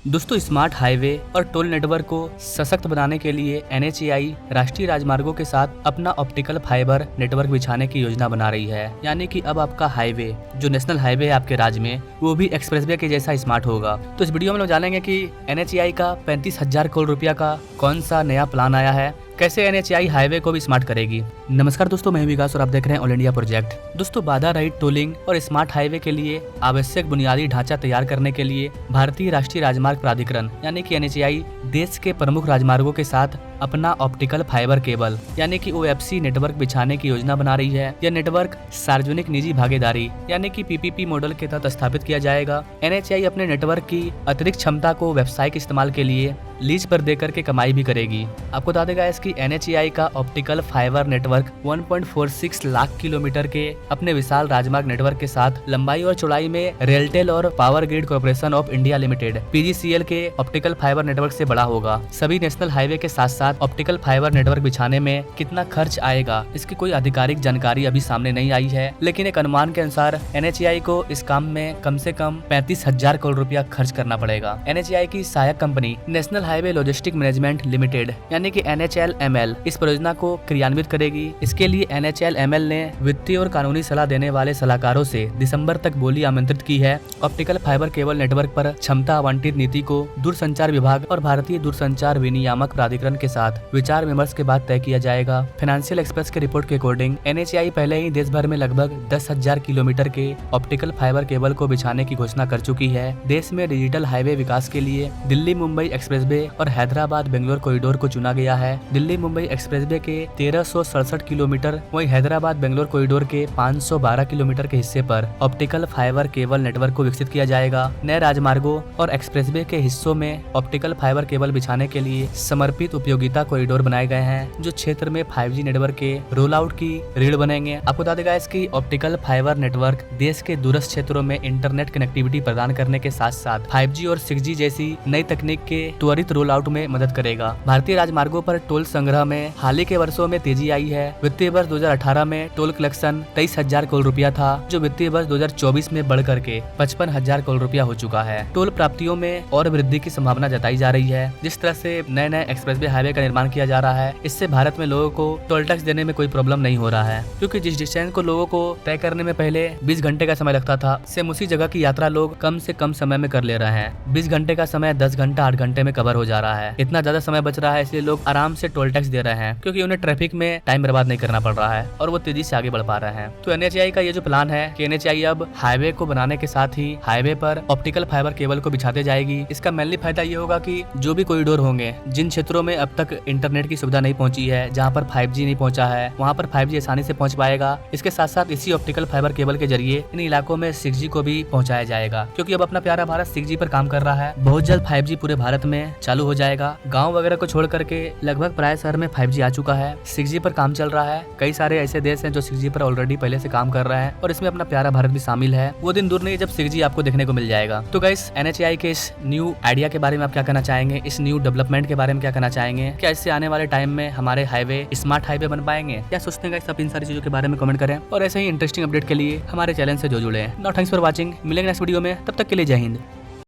दोस्तों, smart highway और toll network को सशक्त बनाने के लिए NHAI राष्ट्रीय राजमार्गों के साथ अपना ऑप्टिकल फाइबर नेटवर्क बिछाने की योजना बना रही है। यानी कि अब आपका हाईवे, जो नेशनल हाईवे है आपके राज्य में, वो भी एक्सप्रेसवे के जैसा स्मार्ट होगा। तो इस वीडियो में लोग जानेंगे कि NHAI का 35,000 करोड़ रुपया का कौन सा नया प्लान आया है, कैसे NHAI हाईवे को भी स्मार्ट करेगी। नमस्कार दोस्तों, मैं विकास और आप देख रहे हैं ऑल इंडिया प्रोजेक्ट। दोस्तों, बाधा रहित टोलिंग और स्मार्ट हाईवे के लिए आवश्यक बुनियादी ढांचा तैयार करने के लिए भारतीय राष्ट्रीय राजमार्ग प्राधिकरण यानी कि NHAI देश के प्रमुख राजमार्गों के साथ अपना ऑप्टिकल फाइबर केबल यानी कि OFC नेटवर्क बिछाने की योजना बना रही है। यह नेटवर्क सार्वजनिक निजी भागीदारी यानी कि PPP मॉडल के तहत स्थापित किया जाएगा। NHAI अपने नेटवर्क की अतिरिक्त क्षमता को व्यावसायिक इस्तेमाल के लिए लीज पर देकर के कमाई भी करेगी। आपको बता देगा इसकी NHAI का optical fibre network 1.46 lakh kilometre के अपने विशाल राजमार्ग नेटवर्क के साथ लंबाई और चौड़ाई में रेलटेल और power grid corporation of India limited PGCL के ऑप्टिकल फाइबर नेटवर्क से बड़ा होगा। सभी नेशनल हाईवे के साथ साथ ऑप्टिकल फाइबर नेटवर्क बिछाने में कितना खर्च आएगा, इसकी कोई आधिकारिक जानकारी अभी सामने नहीं आई है, लेकिन एक अनुमान के अनुसार NHAI को इस काम में कम से कम 35,000 करोड़ रुपया खर्च करना पड़ेगा। NHAI की सहायक company national highway logistic management limited यानी कि NHLML इस परियोजना को क्रियान्वित करेगी। इसके लिए NHLML ने वित्तीय और कानूनी सलाह देने वाले सलाहकारों से दिसंबर तक बोली आमंत्रित की है। ऑप्टिकल फाइबर केबल नेटवर्क पर क्षमता आवंटित नीति को दूरसंचार विभाग और भारतीय दूरसंचार विनियामक प्राधिकरण के साथ विचार विमर्श के बाद तय किया जाएगा। फाइनेंशियल एक्सप्रेस की रिपोर्ट के अकॉर्डिंग NHAI पहले ही देश भर में लगभग 10,000 किलोमीटर के ऑप्टिकल फाइबर केबल को बिछाने की घोषणा कर चुकी है। देश में डिजिटल हाईवे विकास के लिए दिल्ली मुंबई एक्सप्रेसवे और हैदराबाद बेंगलोर कॉरिडोर को चुना गया है। दिल्ली मुंबई एक्सप्रेसवे के 1367 किलोमीटर, वहीं हैदराबाद बेंगलोर कॉरिडोर के 512 किलोमीटर के हिस्से पर ऑप्टिकल फाइबर केबल नेटवर्क को विकसित किया जाएगा। नए राजमार्गों और एक्सप्रेसवे के हिस्सों में ऑप्टिकल फाइबर केबल बिछाने के लिए समर्पित उपयोगिता कॉरिडोर बनाए गए हैं, जो क्षेत्र में 5G नेटवर्क के रोल आउट की रीढ़ बनेंगे। आपको बता देगा इसकी ऑप्टिकल फाइबर नेटवर्क देश के दूरस्थ क्षेत्रों में इंटरनेट कनेक्टिविटी प्रदान करने के साथ साथ 5G और 6G जैसी नई तकनीक के त्वरित रोल आउट में मदद करेगा। भारतीय राजमार्गों पर टोल संग्रह में हाल ही के वर्षों में तेजी आई है। वित्तीय वर्ष 2018 में टोल कलेक्शन 23,000 करोड़ रुपया था, जो वित्तीय वर्ष 2024 में बढ़कर के 55,000 करोड़ रुपया हो चुका है। टोल प्राप्तियों में और वृद्धि की संभावना जताई जा रही है। जिस तरह से नए नए एक्सप्रेसवे हाईवे का निर्माण किया जा रहा है, इससे भारत में लोगों को टोल टैक्स देने में कोई प्रॉब्लम नहीं हो रहा है, क्योंकि जिस डिस्टेंस को लोगों को तय करने में पहले 20 घंटे का समय लगता था, सेम उसी जगह की यात्रा लोग कम से कम समय में कर ले रहे हैं। 20 घंटे का समय 10 घंटा 8 घंटे में कवर हो जा रहा है। इतना ज्यादा समय बच रहा है, इसलिए लोग आराम से टोल टैक्स दे रहे हैं, क्योंकि उन्हें ट्रैफिक में टाइम बर्बाद नहीं करना पड़ रहा है और वो तेजी से आगे बढ़ पा रहे हैं। तो NHAI का ये जो प्लान है कि NHAI अब हाईवे को बनाने के साथ ही हाईवे पर ऑप्टिकल फाइबर केबल को बिछाते जाएगी। इसका मेनली फायदा ये होगा कि जो भी कॉरिडोर होंगे, जिन क्षेत्रों में अब तक इंटरनेट की सुविधा नहीं पहुंची है, जहां पर 5G नहीं पहुंचा है, वहां पर 5G आसानी से पहुंच पाएगा। इसके साथ साथ इसी ऑप्टिकल फाइबर केबल के जरिए इन इलाकों में 6G को भी पहुंचाया जाएगा, क्योंकि अब अपना प्यारा भारत 6G पर काम कर रहा है। बहुत जल्द 5G पूरे भारत में चालू हो जाएगा। गाँव वगैरह को छोड़ करके लगभग प्राय शहर में 5G आ चुका है। 6G पर काम चल रहा है। कई सारे ऐसे देश हैं जो 6G पर ऑलरेडी पहले से काम कर रहे हैं और इसमें अपना प्यारा भारत भी शामिल है। वो दिन दूर नहीं जब 6G आपको देखने को मिल जाएगा। तो गाइस, NHAI के इस न्यू आइडिया के बारे में आप क्या कहना चाहेंगे? इस न्यू डेवलपमेंट के बारे में क्या कहना चाहेंगे? क्या इससे आने वाले टाइम में हमारे हाईवे स्मार्ट हाईवे बन पाएंगे? क्या सोचते हैं सब इन सारी चीजों के बारे में कमेंट करें और ऐसे ही इंटरेस्टिंग अपडेट के लिए हमारे चैनल से जो जुड़े हैं। Thanks for watching. मिलेंगे नेक्स्ट वीडियो में, तब तक के लिए जय हिंद।